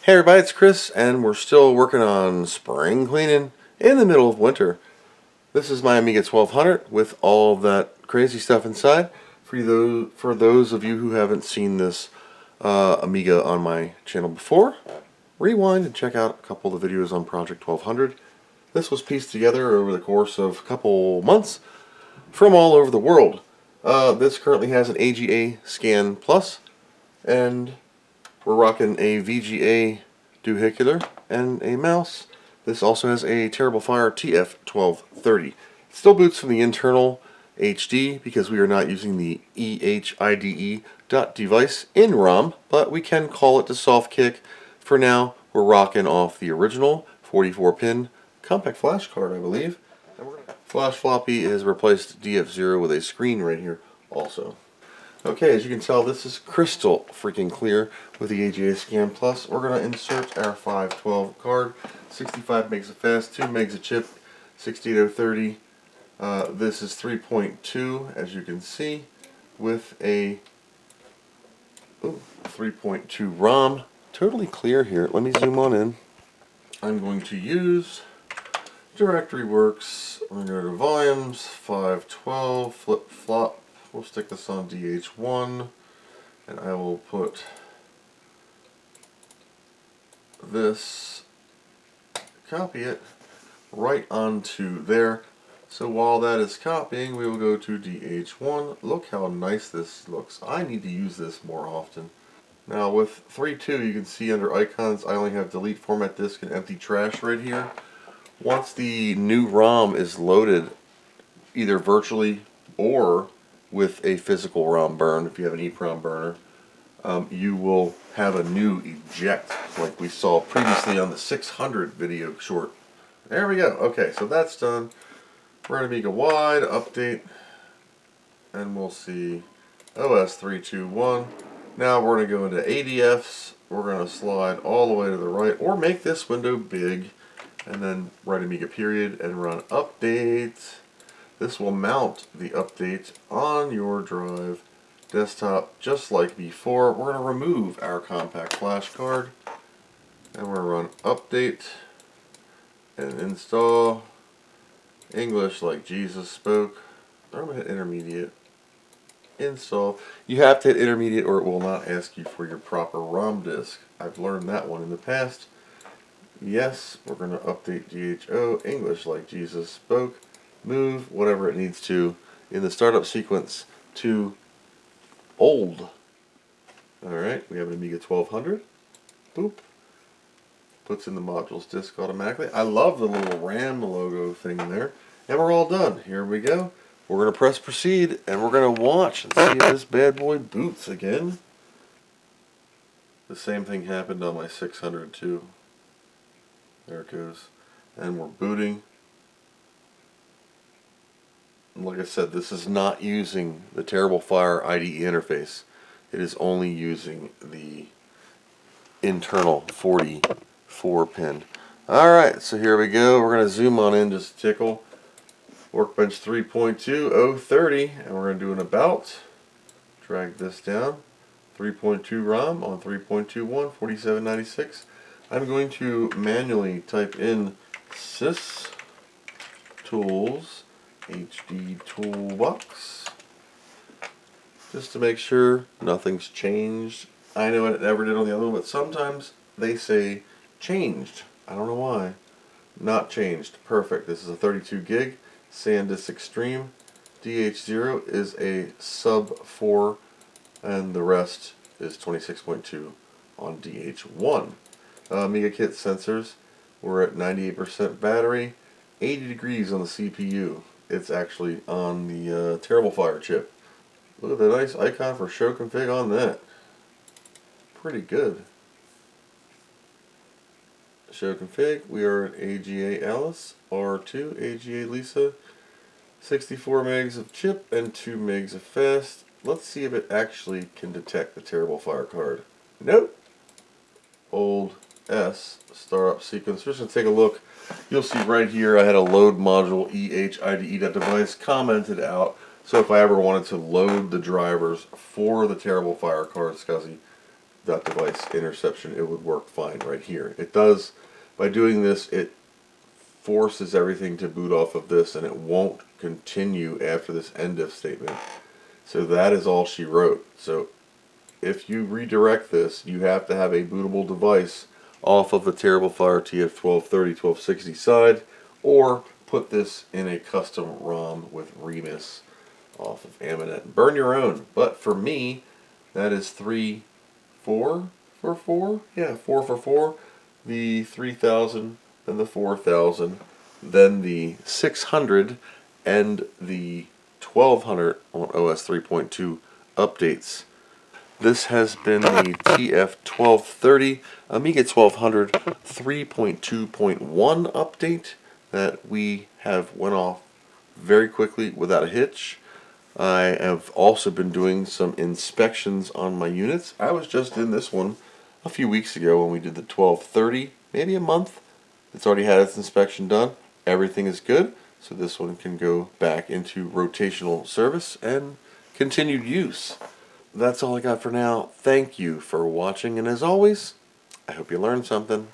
Hey everybody, it's Chris, and we're still working on spring cleaning in the middle of winter. This is my Amiga 1200 with all of that crazy stuff inside. For those of you who haven't seen this Amiga on my channel before, rewind and check out a couple of the videos on Project 1200. This was pieced together over the course of a couple months from all over the world. This currently has an AGA Scan Plus, and we're rocking a VGA doohickey and a mouse. This also has a Terrible Fire TF1230. It still boots from the internal HD because we are not using the EHIDE.device in ROM, but we can call it the soft kick. For now, we're rocking off the original 44-pin compact flash card, I believe. Flash floppy has replaced DF0 with a screen right here also. Okay, as you can tell, this is crystal freaking clear with the AGA Scan Plus. We're going to insert our 512 card, 65 megs of fast, 2 megs of chip, 68030. This is 3.2, as you can see, with a 3.2 ROM. Totally clear here. Let me zoom on in. I'm going to use Directory Works. We're going to go to Volumes, 512, flip flop. We'll stick this on DH1, and I will put this, copy it right onto there. So while that is copying, we will go to DH1. Look how nice this looks. I need to use this more often. Now with 3.2, you can see under icons, I only have delete format disk and empty trash right here. Once the new ROM is loaded, either virtually or with a physical ROM burn, if you have an EEPROM burner, you will have a new eject like we saw previously on the 600 video short. There we go. Okay, so that's done. We're going to Amiga wide, update, and we'll see OS 321. Now we're going to go into ADFs. We're going to slide all the way to the right, or make this window big, and then write Amiga period and run update. This will mount the update on your drive desktop just like before. We're going to remove our compact flash card, and we're going to run update and install English like Jesus spoke. I'm going to hit intermediate. Install. You have to hit intermediate or it will not ask you for your proper ROM disk. I've learned that one in the past. Yes, we're going to update GHO, English like Jesus spoke. Move whatever it needs to in the startup sequence to old. Alright, we have an Amiga 1200. Boop. Puts in the modules disk automatically. I love the little RAM logo thing there. And we're all done. Here we go. We're going to press proceed and we're going to watch and see if this bad boy boots again. The same thing happened on my 600 too. There it goes. And we're booting. Like I said, this is not using the Terrible Fire IDE interface. It is only using the internal 44-pin. Alright, so here we go. We're going to zoom on in just a tickle. Workbench 3.2, 030, and we're going to do an about. Drag this down. 3.2 ROM on 3.21, 4796. I'm going to manually type in sys tools HD toolbox just to make sure nothing's changed. I know it never did on the other one, but sometimes they say changed. I don't know why. Not changed. Perfect. This is a 32 gig SanDisk Extreme. DH0 is a sub 4 and the rest is 26.2 on DH1. Amiga Kit sensors, we're at 98% battery, 80 degrees on the CPU. It's actually on the Terrible Fire chip. Look at the nice icon for show config on that. Pretty good. Show config, we are at AGA Alice, R2, AGA Lisa, 64 megs of chip and 2 megs of fast. Let's see if it actually can detect the Terrible Fire card. Nope. Old S startup sequence. Just to take a look. You'll see right here I had a load module EHIDE.device commented out. So if I ever wanted to load the drivers for the Terrible Fire card SCSI, dot device interception, it would work fine right here. It does, by doing this, it forces everything to boot off of this, and it won't continue after this end if statement. So that is all she wrote. So if you redirect this, you have to have a bootable device off of the Terrible Fire TF1230, 1260 side, or put this in a custom ROM with Remus off of Aminet. Burn your own. But for me, that is 4 for 4. Yeah, 4 for 4. The 3000, then the 4000, then the 600, and the 1200 on OS 3.2 updates. This has been the TF1230 Amiga 1200 3.2.1 update that we have went off very quickly without a hitch. I have also been doing some inspections on my units. I was just in this one a few weeks ago when we did the 1230, maybe a month. It's already had its inspection done. Everything is good, so this one can go back into rotational service and continued use. That's all I got for now. Thank you for watching, and as always, I hope you learned something.